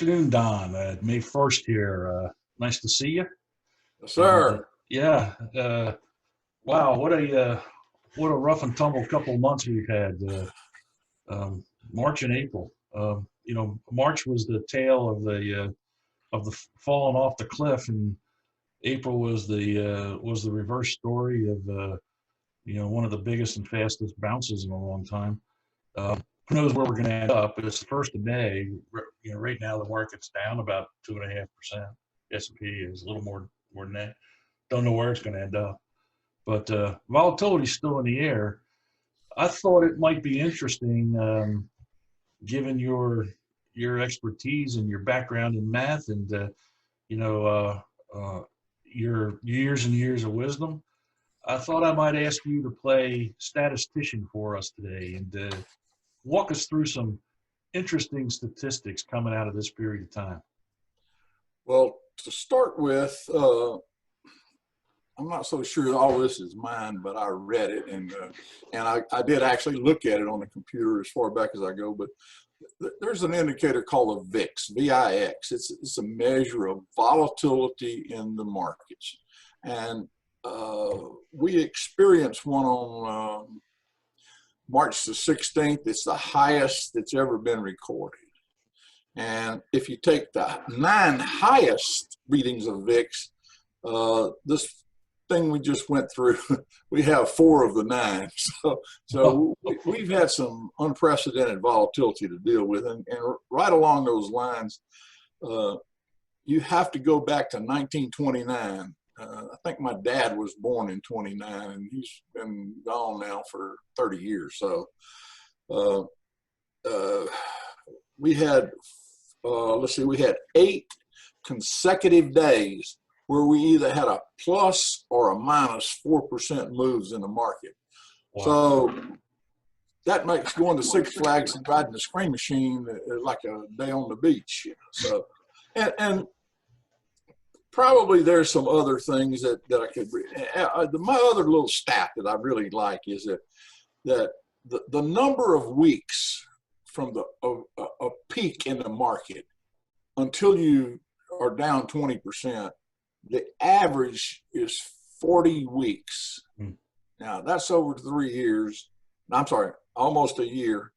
afternoon, Don. May 1st here. Nice to see you. Yes, And sir. yeah, wow, what a rough and tumble couple of months we've had. March and April. March was the tail of the falling off the cliff, and April was the reverse story of one of the biggest and fastest bounces in a long time. Who knows where we're going to end up? But it's the 1st of May. Right now the market's down about 2.5%. S&P is a little more than that. Don't know where it's going to end up, but volatility's still in the air. I thought it might be interesting, given your expertise and your background in math and you know your years and years of wisdom. I thought I might ask you to play statistician for us today and walk us through some interesting statistics coming out of this period of time. Well, to start with, I'm not so sure all this is mine, but I read it and I did actually look at it on the computer as far back as I go. But there's an indicator called a VIX, V-I-X. It's a measure of volatility in the markets, and we experienced one on March the 16th. It's the highest that's ever been recorded. And if you take the 9 highest readings of VIX, this thing we just went through, we have 4 of the 9. So we've had some unprecedented volatility to deal with. And right along those lines, you have to go back to 1929. I think my dad was born in 29, and he's been gone now for 30 years. So we had, we had 8 consecutive days where we either had a plus or a minus 4% moves in the market. Wow. So that makes going to Six Flags and riding the Scream Machine like a day on the beach. So, and probably there's some other things that I could read. My other little stat that I really like is that the number of weeks from a peak in the market until you are down 20%, the average is 40 weeks. Now that's over 3 years. I'm sorry, almost a year.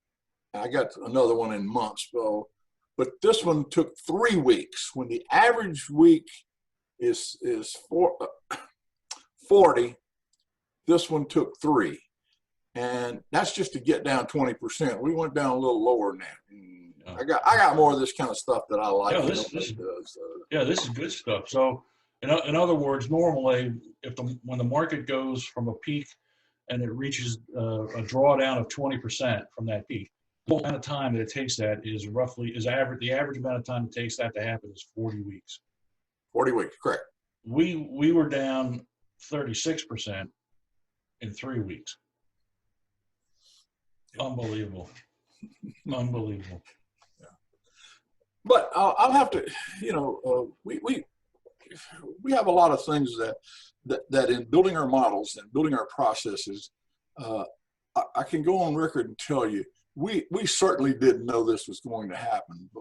I got another one in months. So, but this one took 3 weeks. When the average week is 40, this one took 3. And that's just to get down 20%. We went down a little lower than that. I got more of this kind of stuff that I like. Yeah, this is good stuff. So, in other words, normally, when the market goes from a peak and it reaches a drawdown of 20% from that peak, the amount of time that it takes that is the average amount of time it takes that to happen is 40 weeks. 40 weeks, correct. We were down 36% in 3 weeks. Unbelievable. Unbelievable. Yeah. But I'll have to, we have a lot of things that in building our models and building our processes, I can go on record and tell you, we certainly didn't know this was going to happen,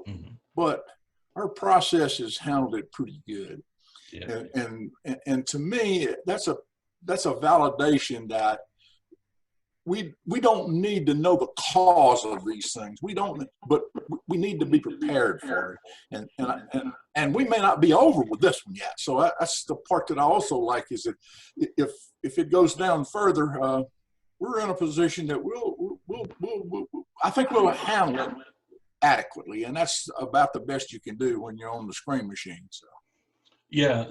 but our processes handled it pretty good. Yeah. And to me, that's a validation that we don't need to know the cause of these things. We don't, but we need to be prepared for it. And we may not be over with this one yet. So that's the part that I also like, is that if it goes down further, we're in a position that I think we'll handle it adequately, and that's about the best you can do when you're on the Scream Machine. So. Yeah,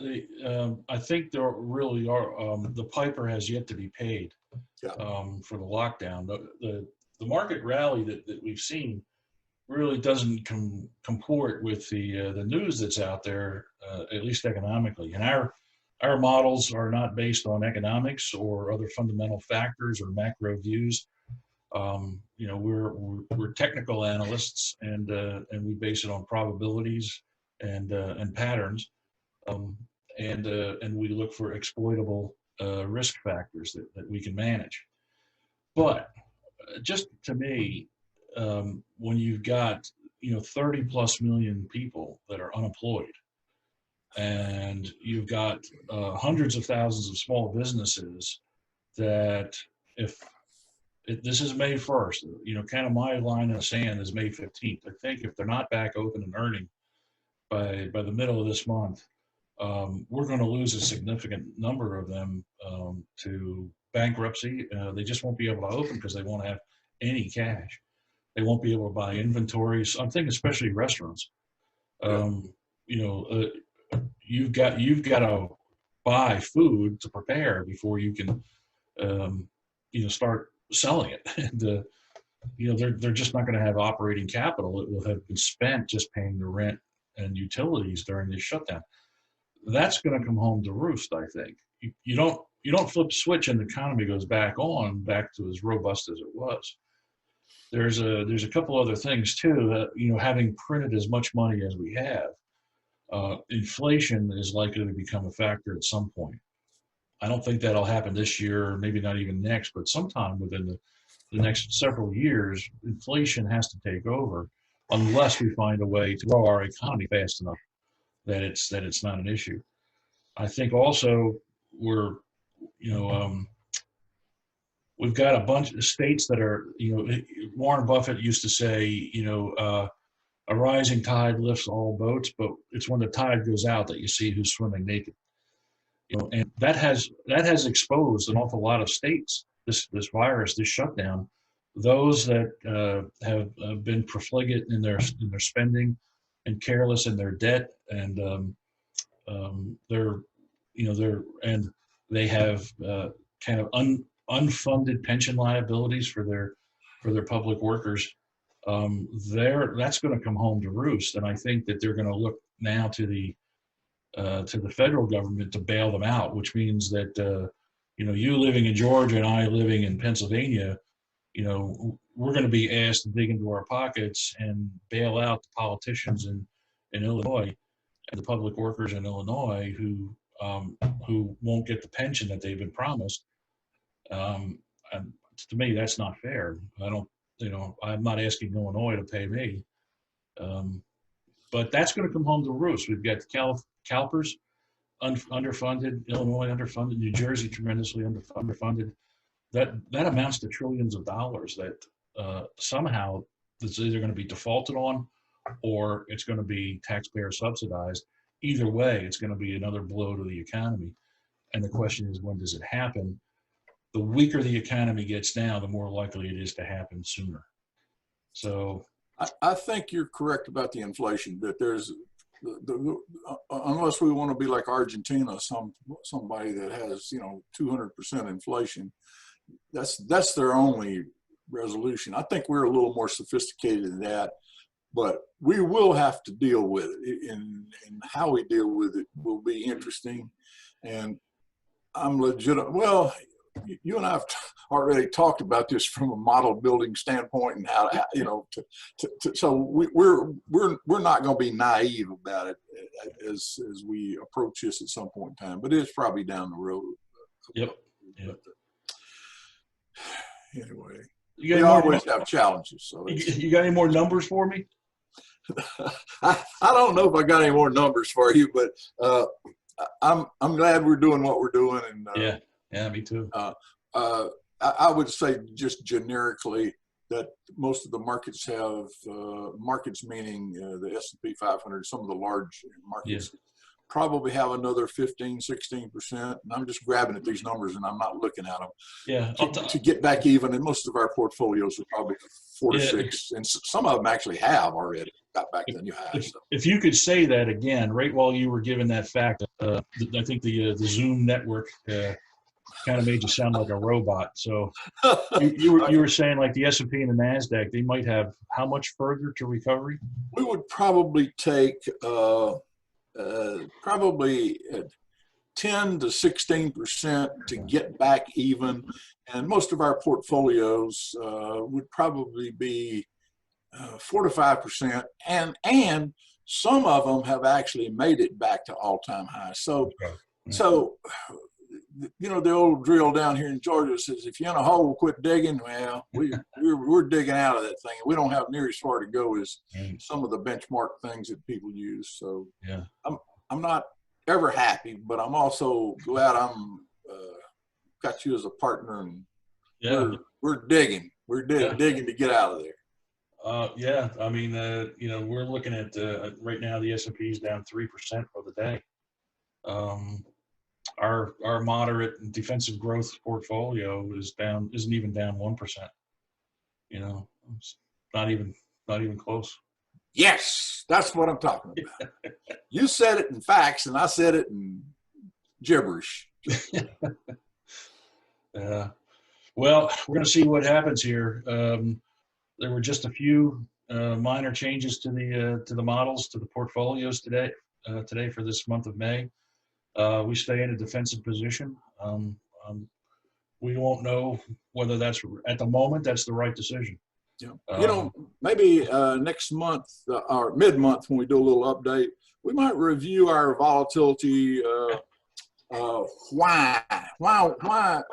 I think there really are. The piper has yet to be paid. Yeah. For the lockdown. The market rally that we've seen really doesn't comport with the news that's out there, at least economically. And our models are not based on economics or other fundamental factors or macro views. We're technical analysts, and we base it on probabilities and patterns, and we look for exploitable risk factors that we can manage. But just to me, when you've got 30 plus million people that are unemployed, and you've got hundreds of thousands of small businesses that, if this is May 1st, kind of my line in the sand is May 15th. I think if they're not back open and earning by the middle of this month, we're going to lose a significant number of them to bankruptcy. They just won't be able to open because they won't have any cash. They won't be able to buy inventories. I'm thinking especially restaurants. You've got to buy food to prepare before you can, start selling it. And they're just not going to have operating capital. It will have been spent just paying the rent and utilities during this shutdown. That's going to come home to roost, I think. You don't flip a switch and the economy goes back to as robust as it was. There's a couple other things too that, having printed as much money as we have, inflation is likely to become a factor at some point. I don't think that'll happen this year, or maybe not even next, but sometime within the next several years, inflation has to take over unless we find a way to grow our economy fast enough that it's not an issue. I think also we've got a bunch of states that are, Warren Buffett used to say, a rising tide lifts all boats, but it's when the tide goes out that you see who's swimming naked. And that has exposed an awful lot of states, this virus, this shutdown. Those that have been profligate in their spending and careless in their debt, and they have kind of unfunded pension liabilities for their public workers. That's going to come home to roost, and I think that they're going to look now to the federal government to bail them out, which means that you living in Georgia and I living in Pennsylvania, we're going to be asked to dig into our pockets and bail out the politicians in Illinois and the public workers in Illinois who won't get the pension that they've been promised. And to me, that's not fair. I'm not asking Illinois to pay me, but that's going to come home to roost. We've got CalPERS underfunded, Illinois underfunded, New Jersey tremendously underfunded. That amounts to trillions of dollars that somehow it's either going to be defaulted on or it's going to be taxpayer subsidized. Either way, it's going to be another blow to the economy. And the question is, when does it happen? The weaker the economy gets now, the more likely it is to happen sooner. So I think you're correct about the inflation, that there's unless we want to be like Argentina, somebody that has 200% inflation, that's their only resolution. I think we're a little more sophisticated than that, but we will have to deal with it, and how we deal with it will be interesting. And I'm legitimate. Well, you and I have already talked about this from a model building standpoint, and how so we're not going to be naive about it as we approach this at some point in time, but it's probably down the road. Yep. Anyway, we always have challenges. So you got any more numbers for me? I don't know if I got any more numbers for you, but I'm glad we're doing what we're doing. And yeah, me too. I would say just generically that most of the markets have markets, meaning the S&P 500, some of the large markets, probably have another 15, 16%. And I'm just grabbing at these numbers and I'm not looking at them. Yeah. To get back even, and most of our portfollios are probably 4 to 6, and some of them actually have already got back to new highs. If you could say that again, right while you were giving that fact, I think the Zoom network kind of made you sound like a robot. So you were saying like the S&P and the NASDAQ, they might have how much further to recovery? We would probably take probably 10 to 16% to get back even, and most of our portfolios would probably be 4 to 5%, and some of them have actually made it back to all-time highs. So you know, the old drill down here in Georgia says, if you're in a hole, quit digging. Well, we're digging out of that thing. We don't have near as far to go as some of the benchmark things that people use. So Yeah. I'm not ever happy, but I'm also glad I'm got you as a partner, and Yeah. we're digging. We're digging to get out of there. Yeah. I mean, you know, we're looking at right now the S&P is down 3% for the day. Our moderate and defensive growth portfolio isn't even down 1%. You know, it's not even close. Yes, that's what I'm talking about. You said it in facts, and I said it in gibberish. Well, we're going to see what happens here. There were just a few minor changes to the models, to the portfolios today for this month of May. We stay in a defensive position. We won't know whether that's at the moment that's the right decision. Yeah. You know, maybe next month or mid-month when we do a little update, we might review our volatility. Why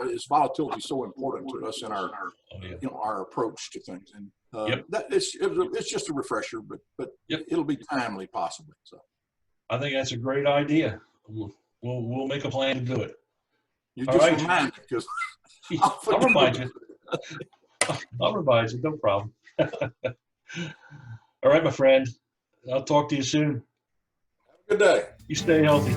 is volatility so important to us in our our approach to things? And that it's just a refresher, but it'll be timely possibly. So I think that's a great idea. We'll make a plan to do it. You just remind me, because I'll remind you. I'll remind you. No problem. All right, my friend. I'll talk to you soon. Have a good day. You stay healthy.